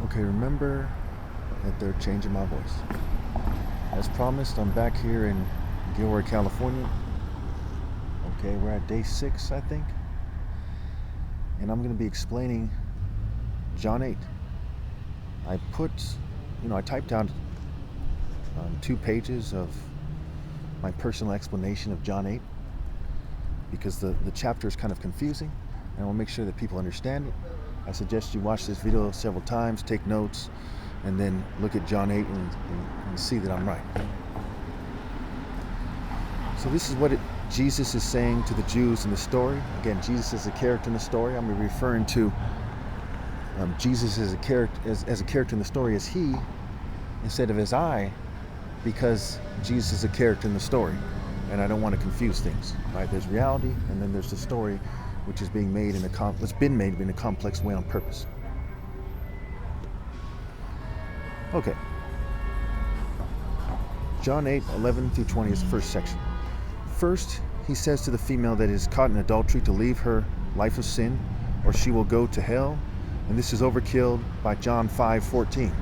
Okay, remember that they're changing my voice. As promised, I'm back here in Gilroy, California. Okay, we're at day 6, I think. And I'm going to be explaining John 8. I typed out 2 pages of my personal explanation of John 8 because the chapter is kind of confusing, and I want to make sure that people understand it. I suggest you watch this video several times, take notes, and then look at John 8 and see that I'm right. So this is what Jesus is saying to the Jews in the story. Again, Jesus is a character in the story. I'm referring to Jesus as a character in the story as he instead of as I, because Jesus is a character in the story, and I don't want to confuse things. Right? There's reality, and then there's the story, which is being made it's been made in a complex way on purpose. Okay. John 8, 11 through 20 is the first section. First, he says to the female that is caught in adultery to leave her life of sin, or she will go to hell. And this is overkilled by John 5:14,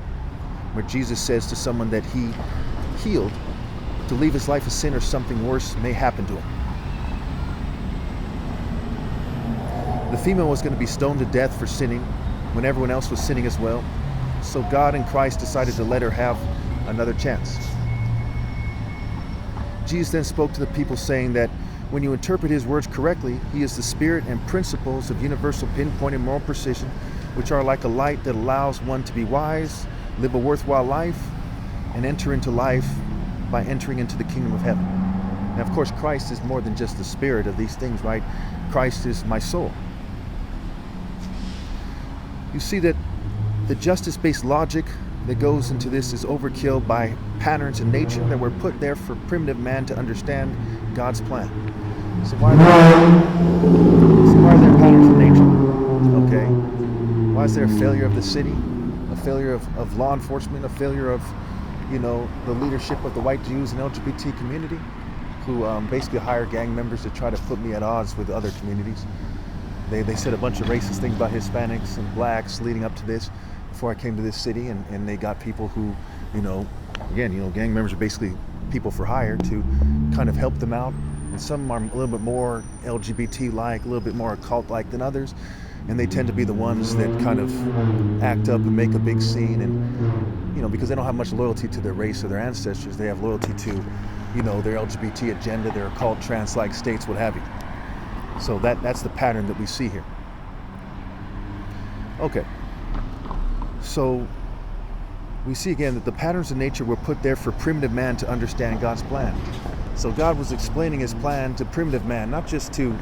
where Jesus says to someone that he healed to leave his life of sin or something worse may happen to him. The female was going to be stoned to death for sinning when everyone else was sinning as well. So God and Christ decided to let her have another chance. Jesus then spoke to the people saying that when you interpret his words correctly, he is the spirit and principles of universal pinpoint and moral precision, which are like a light that allows one to be wise, live a worthwhile life, and enter into life by entering into the kingdom of heaven. Now, of course, Christ is more than just the spirit of these things, right? Christ is my soul. You see that the justice-based logic that goes into this is overkill by patterns in nature that were put there for primitive man to understand God's plan. So why are there patterns in nature? Okay. Why is there a failure of the city? A failure of law enforcement? A failure of, the leadership of the white Jews and LGBT community, who basically hire gang members to try to put me at odds with other communities. They said a bunch of racist things about Hispanics and blacks leading up to this before I came to this city, and they got people who, gang members are basically people for hire to kind of help them out. And some are a little bit more LGBT-like, a little bit more occult-like than others. And they tend to be the ones that kind of act up and make a big scene. And, because they don't have much loyalty to their race or their ancestors, they have loyalty to, their LGBT agenda, their occult, trans-like states, what have you. So that's the pattern that we see here. Okay. So we see again that the patterns of nature were put there for primitive man to understand God's plan. So God was explaining his plan to primitive man, not just to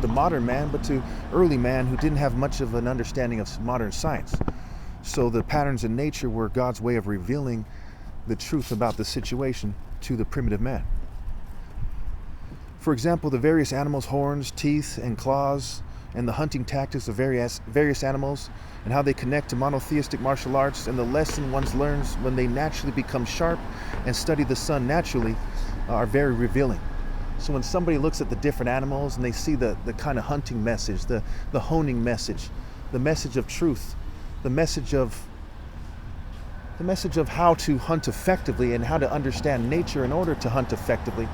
the modern man, but to early man who didn't have much of an understanding of modern science. So the patterns in nature were God's way of revealing the truth about the situation to the primitive man. For example, the various animals' horns, teeth, and claws, and the hunting tactics of various animals, and how they connect to monotheistic martial arts, and the lesson one learns when they naturally become sharp and study the sun naturally, are very revealing. So when somebody looks at the different animals and they see the kind of hunting message, the honing message, the message of truth, the message of how to hunt effectively and how to understand nature in order to hunt effectively,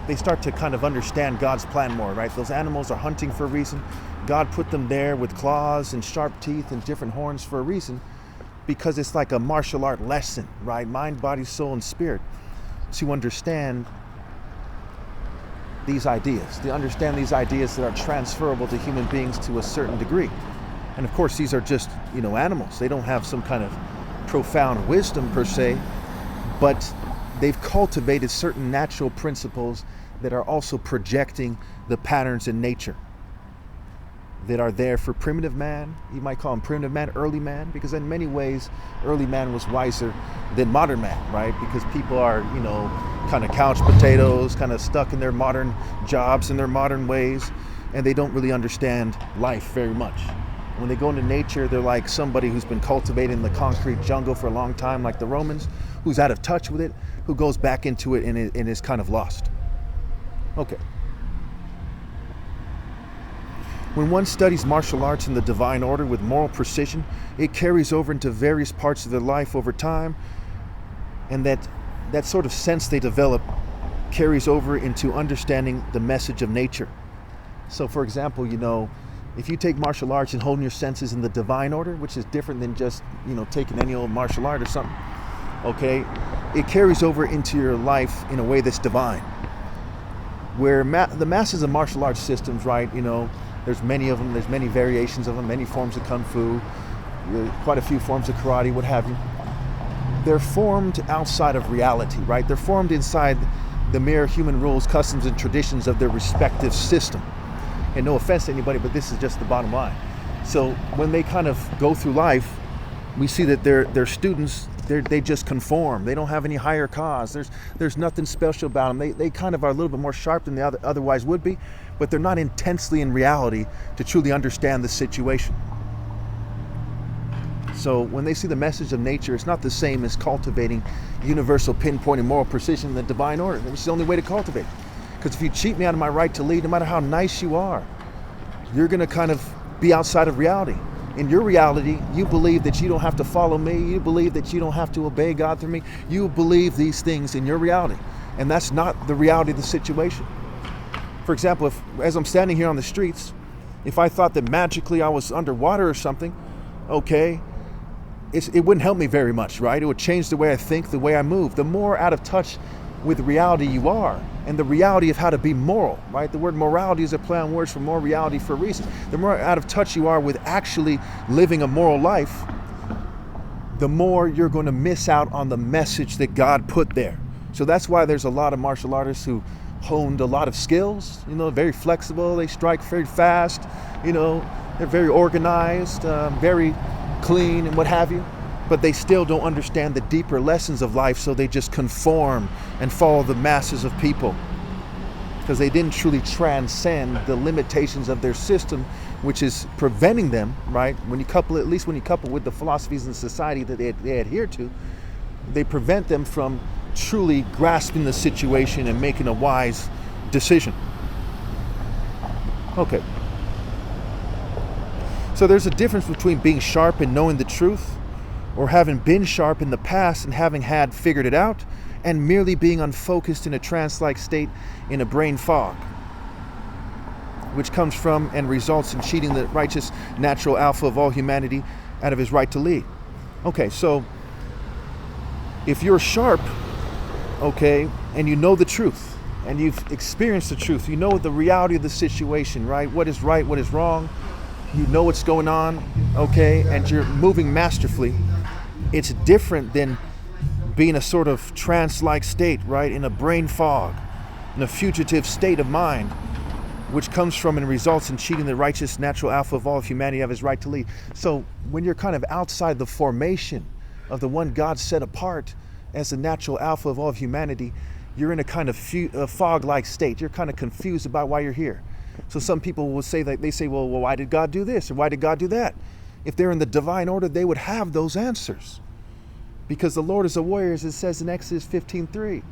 they start to kind of understand God's plan more, right? Those animals are hunting for a reason. God put them there with claws and sharp teeth and different horns for a reason, because it's like a martial art lesson, right? Mind, body, soul, and spirit, to understand these ideas, that are transferable to human beings to a certain degree. And of course, these are just, animals. They don't have some kind of profound wisdom per se, but they've cultivated certain natural principles that are also projecting the patterns in nature that are there for primitive man. You might call him primitive man, early man, because in many ways, early man was wiser than modern man, right? Because people are, kind of couch potatoes, kind of stuck in their modern jobs and their modern ways, and they don't really understand life very much. When they go into nature, they're like somebody who's been cultivating the concrete jungle for a long time, like the Romans, who's out of touch with it, who goes back into it and is kind of lost. Okay. When one studies martial arts in the divine order with moral precision, it carries over into various parts of their life over time, and that sort of sense they develop carries over into understanding the message of nature. So for example, if you take martial arts and holding your senses in the divine order, which is different than just, taking any old martial art or something, okay, it carries over into your life in a way that's divine. Where the masses of martial arts systems, right, there's many of them, there's many variations of them, many forms of kung fu, quite a few forms of karate, what have you. They're formed outside of reality, right? They're formed inside the mere human rules, customs, and traditions of their respective system. And no offense to anybody, but this is just the bottom line. So when they kind of go through life, we see that they're students, they just conform. They don't have any higher cause. There's nothing special about them. They kind of are a little bit more sharp than they otherwise would be, but they're not intensely in reality to truly understand the situation. So when they see the message of nature, it's not the same as cultivating universal pinpointing moral precision in the divine order. It's the only way to cultivate it. Because if you cheat me out of my right to lead, no matter how nice you are, you're going to kind of be outside of reality. In your reality, you believe that you don't have to follow me. You believe that you don't have to obey God through me. You believe these things in your reality. And that's not the reality of the situation. For example, as I'm standing here on the streets, if I thought that magically I was underwater or something, okay, it wouldn't help me very much, right? It would change the way I think, the way I move. The more out of touch with reality you are, and the reality of how to be moral, right? The word morality is a play on words for more reality for a reason. The more out of touch you are with actually living a moral life, the more you're going to miss out on the message that God put there. So that's why there's a lot of martial artists who honed a lot of skills, very flexible, they strike very fast, they're very organized, very clean and what have you, but they still don't understand the deeper lessons of life, so they just conform and follow the masses of people because they didn't truly transcend the limitations of their system, which is preventing them, right? When you couple with the philosophies and society that they adhere to, they prevent them from truly grasping the situation and making a wise decision. Okay. So there's a difference between being sharp and knowing the truth, or having been sharp in the past and having had figured it out, and merely being unfocused in a trance-like state in a brain fog, which comes from and results in cheating the righteous natural alpha of all humanity out of his right to lead. Okay, so if you're sharp, okay, and you know the truth, and you've experienced the truth, you know the reality of the situation, right? What is right, what is wrong, you know what's going on, okay, and you're moving masterfully. It's different than being a sort of trance-like state, right, in a brain fog, in a fugitive state of mind, which comes from and results in cheating the righteous natural alpha of all of humanity of his right to lead. So when you're kind of outside the formation of the one God set apart as the natural alpha of all of humanity, you're in a kind of fog-like state. You're kind of confused about why you're here. So some people will say that, they say, well, why did God do this? Or why did God do that? If they're in the divine order, they would have those answers. Because the Lord is a warrior, as it says in Exodus 15:3.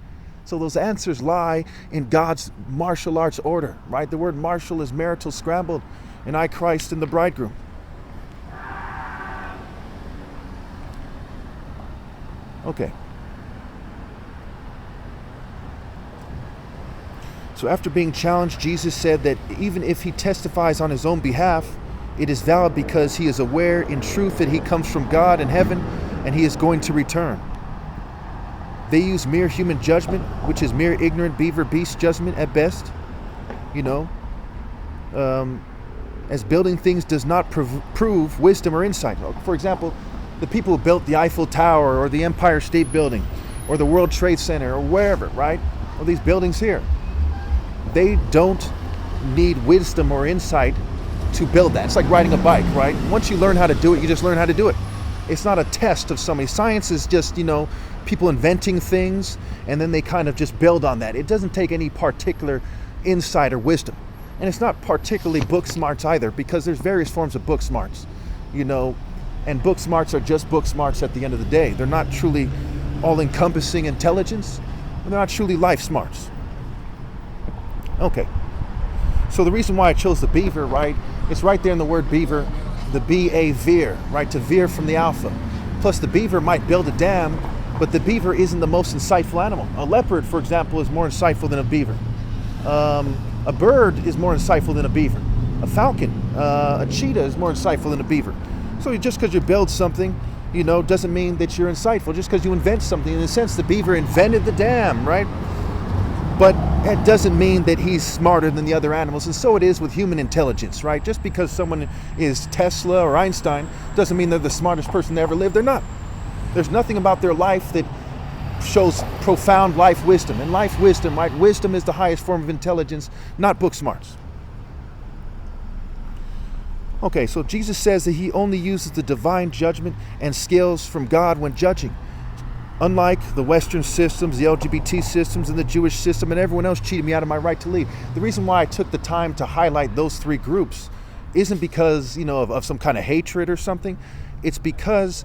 So those answers lie in God's martial arts order, right? The word martial is marital, scrambled, and I, Christ, and the Bridegroom. Okay. So after being challenged, Jesus said that even if he testifies on his own behalf, it is valid because he is aware in truth that he comes from God in heaven and he is going to return. They use mere human judgment, which is mere ignorant beaver beast judgment at best, as building things does not prove wisdom or insight. For example, the people who built the Eiffel Tower or the Empire State Building or the World Trade Center or wherever, right? Or these buildings here. They don't need wisdom or insight to build that. It's like riding a bike, right? Once you learn how to do it, you just learn how to do it. It's not a test of somebody. Science is just, people inventing things and then they kind of just build on that. It doesn't take any particular insight or wisdom. And it's not particularly book smarts either, because there's various forms of book smarts, and book smarts are just book smarts at the end of the day. They're not truly all-encompassing intelligence, and they're not truly life smarts. Okay, So the reason why I chose the beaver, right, it's right there in the word beaver, the B-A-veer, right, to veer from the alpha. Plus the beaver might build a dam, but the beaver isn't the most insightful animal. A leopard, for example, is more insightful than a beaver. A bird is more insightful than a beaver. A falcon, a cheetah is more insightful than a beaver. So just because you build something, doesn't mean that you're insightful. Just because you invent something, in a sense, the beaver invented the dam, right? But it doesn't mean that he's smarter than the other animals. And so it is with human intelligence, right? Just because someone is Tesla or Einstein doesn't mean they're the smartest person to ever live. They're not. There's nothing about their life that shows profound life wisdom. And life wisdom, right? Wisdom is the highest form of intelligence, not book smarts. Okay, so Jesus says that he only uses the divine judgment and scales from God when judging. Unlike the Western systems, the LGBT systems, and the Jewish system, and everyone else cheated me out of my right to lead. The reason why I took the time to highlight those three groups isn't because, of some kind of hatred or something. It's because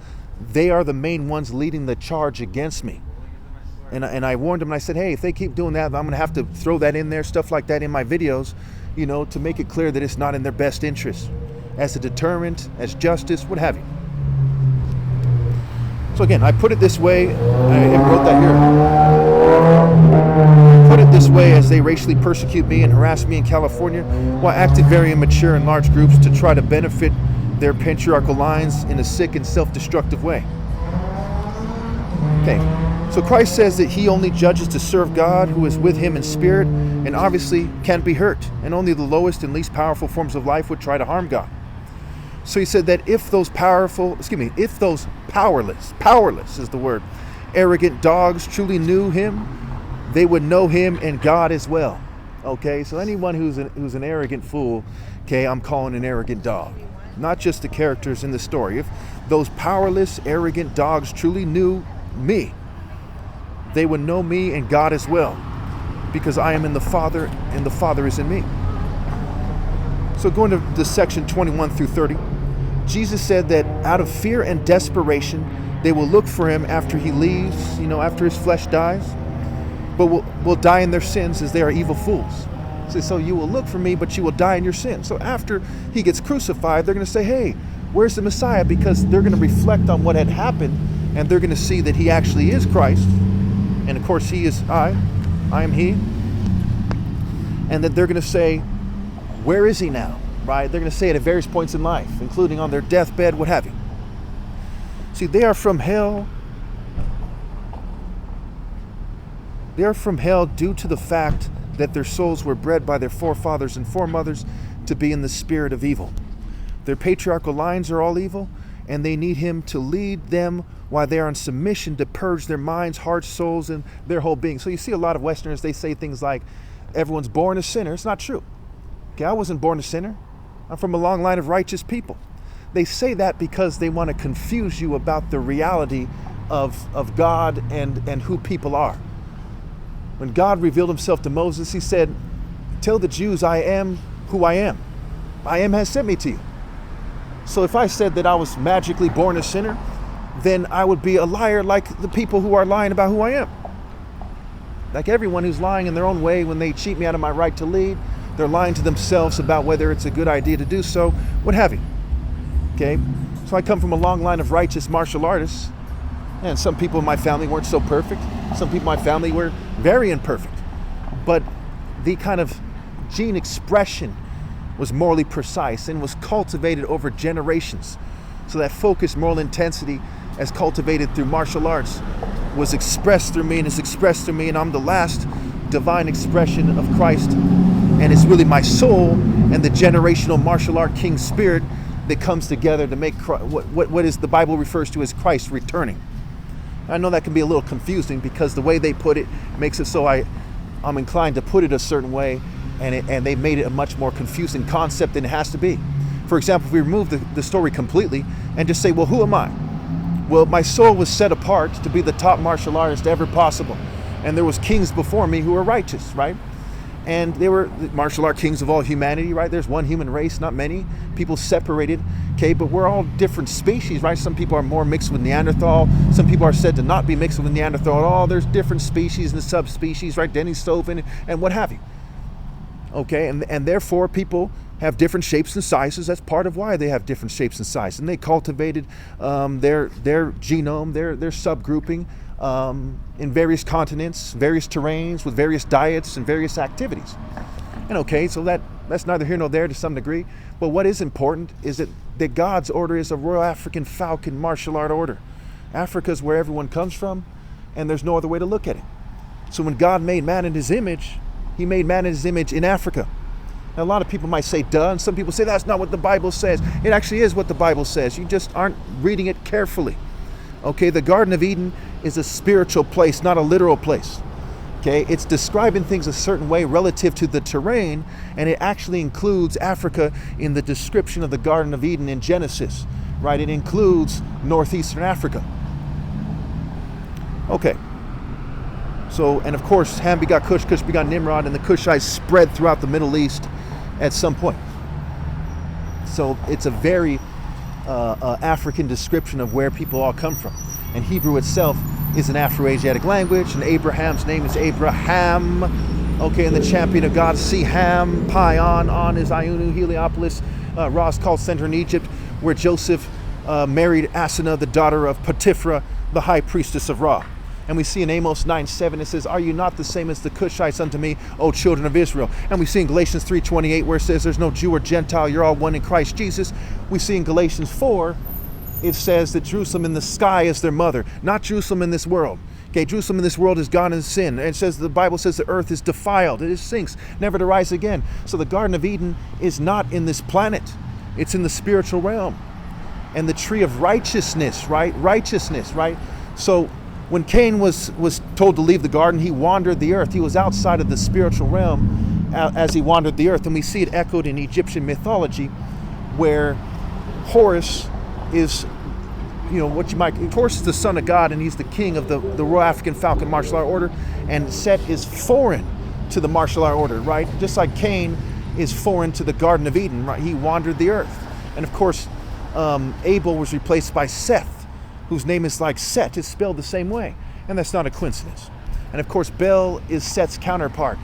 they are the main ones leading the charge against me. And I warned them, and I said, hey, if they keep doing that, I'm going to have to throw that in there, stuff like that in my videos, to make it clear that it's not in their best interest. As a deterrent, as justice, what have you. So again, I put it this way, I wrote that here. Put it this way, as they racially persecute me and harass me in California, while acting very immature in large groups to try to benefit their patriarchal lines in a sick and self-destructive way. Okay, so Christ says that he only judges to serve God, who is with him in spirit, and obviously can't be hurt, and only the lowest and least powerful forms of life would try to harm God. So he said that if those powerless is the word, arrogant dogs truly knew him, they would know him and God as well. Okay, so anyone who's an arrogant fool, okay, I'm calling an arrogant dog. Not just the characters in the story. If those powerless, arrogant dogs truly knew me, they would know me and God as well, because I am in the Father and the Father is in me. So going to the section 21 through 30, Jesus said that out of fear and desperation, they will look for him after he leaves, after his flesh dies, but will die in their sins as they are evil fools. So you will look for me, but you will die in your sins. So after he gets crucified, they're going to say, hey, where's the Messiah? Because they're going to reflect on what had happened, and they're going to see that he actually is Christ. And of course, he is I am he. And that they're going to say, where is he now? Right? They're going to say it at various points in life, including on their deathbed, what have you. See, they are from hell. They are from hell due to the fact that their souls were bred by their forefathers and foremothers to be in the spirit of evil. Their patriarchal lines are all evil, and they need him to lead them while they are in submission to purge their minds, hearts, souls, and their whole being. So you see a lot of Westerners, they say things like, everyone's born a sinner. It's not true. Okay, I wasn't born a sinner. I'm from a long line of righteous people. They say that because they want to confuse you about the reality of God and who people are. When God revealed himself to Moses, he said, tell the Jews I am who I am. I am has sent me to you. So if I said that I was magically born a sinner, then I would be a liar like the people who are lying about who I am. Like everyone who's lying in their own way when they cheat me out of my right to lead, they're lying to themselves about whether it's a good idea to do so, what have you. Okay, so I come from a long line of righteous martial artists, and some people in my family weren't so perfect. Some people in my family were very imperfect. But the kind of gene expression was morally precise and was cultivated over generations. So that focused moral intensity, as cultivated through martial arts, was expressed through me and is expressed through me, and I'm the last divine expression of Christ. And it's really my soul and the generational martial art king spirit that comes together to make what is the Bible refers to as Christ returning. I know that can be a little confusing because the way they put it makes it so I'm inclined to put it a certain way, and they made it a much more confusing concept than it has to be. For example, if we remove the story completely and just say, well, who am I? Well, my soul was set apart to be the top martial artist ever possible. And there was kings before me who were righteous, right? And they were the martial art kings of all humanity, right? There's one human race, not many. People separated, okay? But we're all different species, right? Some people are more mixed with Neanderthal. Some people are said to not be mixed with Neanderthal at all. There's different species and subspecies, right? Denisovin and what have you. Okay, and therefore people have different shapes and sizes. That's part of why they have different shapes and sizes. And they cultivated their genome, their subgrouping in various continents, various terrains, with various diets and various activities. And okay, so that's neither here nor there to some degree. But what is important is that God's order is a Royal African Falcon martial art order. Africa is where everyone comes from, and there's no other way to look at it. So when God made man in his image, he made man in his image in Africa. Now, a lot of people might say, duh, and some people say that's not what the Bible says. It actually is what the Bible says. You just aren't reading it carefully. Okay, the Garden of Eden is a spiritual place, not a literal place. Okay, it's describing things a certain way relative to the terrain, and it actually includes Africa in the description of the Garden of Eden in Genesis, right? It includes northeastern Africa. Okay. So, and of course, Ham begot Cush, Cush begot Nimrod, and the Cushites spread throughout the Middle East at some point. So it's a very African description of where people all come from. And Hebrew itself is an Afro-Asiatic language, and Abraham's name is Abraham. Okay, and the champion of God, Ham, Pion, On is Iunu, Heliopolis, Ra is called center in Egypt, where Joseph married Asenath, the daughter of Potiphar, the high priestess of Ra. And we see in Amos 9:7, it says, "Are you not the same as the Cushites unto me, O children of Israel?" And we see in Galatians 3:28, where it says, "There's no Jew or Gentile, you're all one in Christ Jesus." We see in Galatians 4, it says that Jerusalem in the sky is their mother, not Jerusalem in this world. Okay, Jerusalem in this world is gone in sin. And it says, the Bible says the earth is defiled, it sinks, never to rise again. So the Garden of Eden is not in this planet, it's in the spiritual realm. And the tree of righteousness, right? Righteousness, right? So when Cain was told to leave the garden, he wandered the earth. He was outside of the spiritual realm as he wandered the earth. And we see it echoed in Egyptian mythology, where Horus is, Horus is the son of God, and he's the king of the Royal African Falcon martial art order. And Set is foreign to the martial art order, right? Just like Cain is foreign to the Garden of Eden, right? He wandered the earth. And of course, Abel was replaced by Seth, whose name is like Set, it's spelled the same way. And that's not a coincidence. And of course, Bel is Set's counterpart.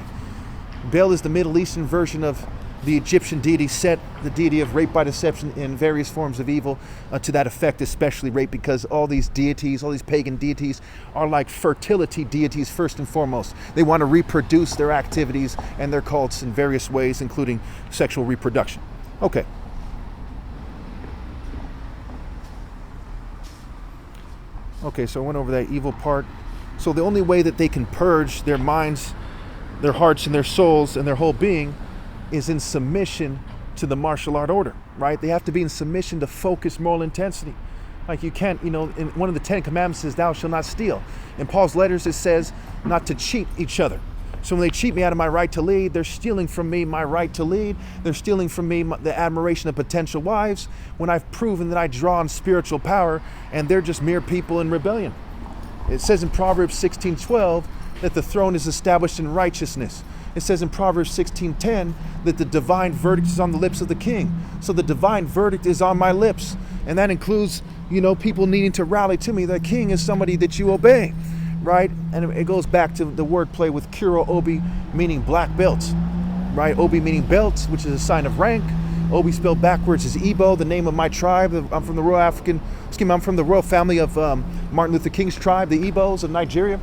Bel is the Middle Eastern version of the Egyptian deity Set, the deity of rape by deception in various forms of evil, to that effect, especially rape, because all these deities, all these pagan deities, are like fertility deities first and foremost. They want to reproduce their activities and their cults in various ways, including sexual reproduction. Okay. Okay, so I went over that evil part. So the only way that they can purge their minds, their hearts, and their souls, and their whole being is in submission to the martial art order, right? They have to be in submission to focused moral intensity. Like you can't, in one of the 10 commandments says, "Thou shalt not steal." In Paul's letters, it says not to cheat each other. So when they cheat me out of my right to lead, they're stealing from me my right to lead. They're stealing from me the admiration of potential wives, when I've proven that I draw on spiritual power, and they're just mere people in rebellion. It says in Proverbs 16:12 that the throne is established in righteousness. It says in Proverbs 16:10 that the divine verdict is on the lips of the king. So the divine verdict is on my lips. And that includes, people needing to rally to me. The king is somebody that you obey, right? And it goes back to the wordplay with Kuro Obi, meaning black belt, right? Obi meaning belt, which is a sign of rank. Obi spelled backwards is Igbo, the name of my tribe. I'm from the royal family of Martin Luther King's tribe, the Igbos of Nigeria.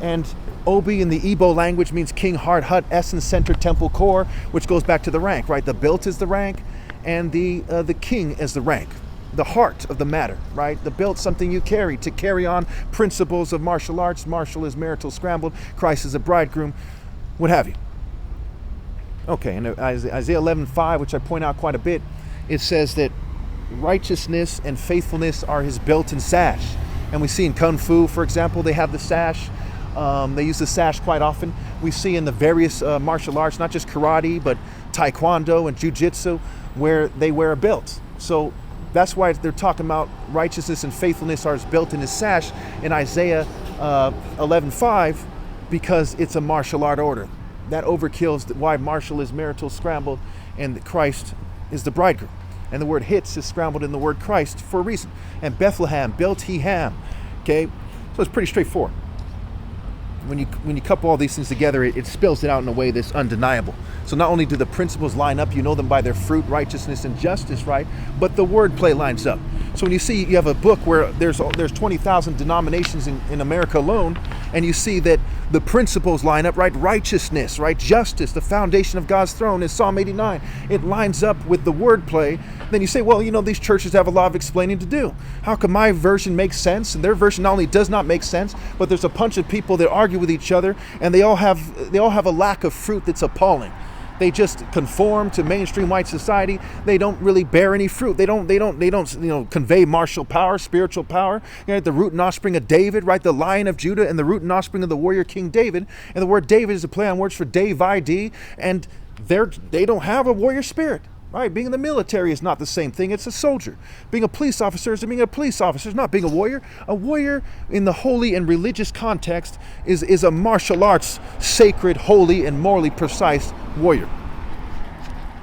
And Obi in the Igbo language means king, heart, hut, essence, center, temple, core, which goes back to the rank, right? The belt is the rank, and the king is the rank, the heart of the matter, right? The belt, something you carry to carry on principles of martial arts. Martial is marital, scrambled. Christ is a bridegroom, what have you. Okay, and Isaiah 11:5, which I point out quite a bit, it says that righteousness and faithfulness are his belt and sash. And we see in Kung Fu, for example, they have the sash. They use the sash quite often. We see in the various martial arts, not just karate, but taekwondo and jiu-jitsu, where they wear a belt. So that's why they're talking about righteousness and faithfulness are his belt and his sash in Isaiah 11:5, because it's a martial art order. That overkills why martial is marital, scrambled, and Christ is the bridegroom. And the word hits is scrambled in the word Christ for a reason. And Bethlehem, built he ham. Okay, so it's pretty straightforward. when you couple all these things together, it spells it out in a way that's undeniable. So not only do the principles line up, you know them by their fruit, righteousness, and justice, right? But the wordplay lines up. So when you see you have a book where there's 20,000 denominations in America alone, and you see that the principles line up, right? Righteousness, right? Justice, the foundation of God's throne is Psalm 89. It lines up with the wordplay. Then you say, well, these churches have a lot of explaining to do. How come my version makes sense and their version not only does not make sense, but there's a bunch of people that argue with each other, and they all have a lack of fruit that's appalling. They just conform to mainstream white society. They don't really bear any fruit. They don't convey martial power, spiritual power. The root and offspring of David, right? The Lion of Judah and the root and offspring of the warrior King David. And the word David is a play on words for David, and they don't have a warrior spirit. Right? Being in the military is not the same thing. It's a soldier. Being a police officer is being a police officer. It's not being a warrior. A warrior in the holy and religious context is a martial arts, sacred, holy, and morally precise warrior.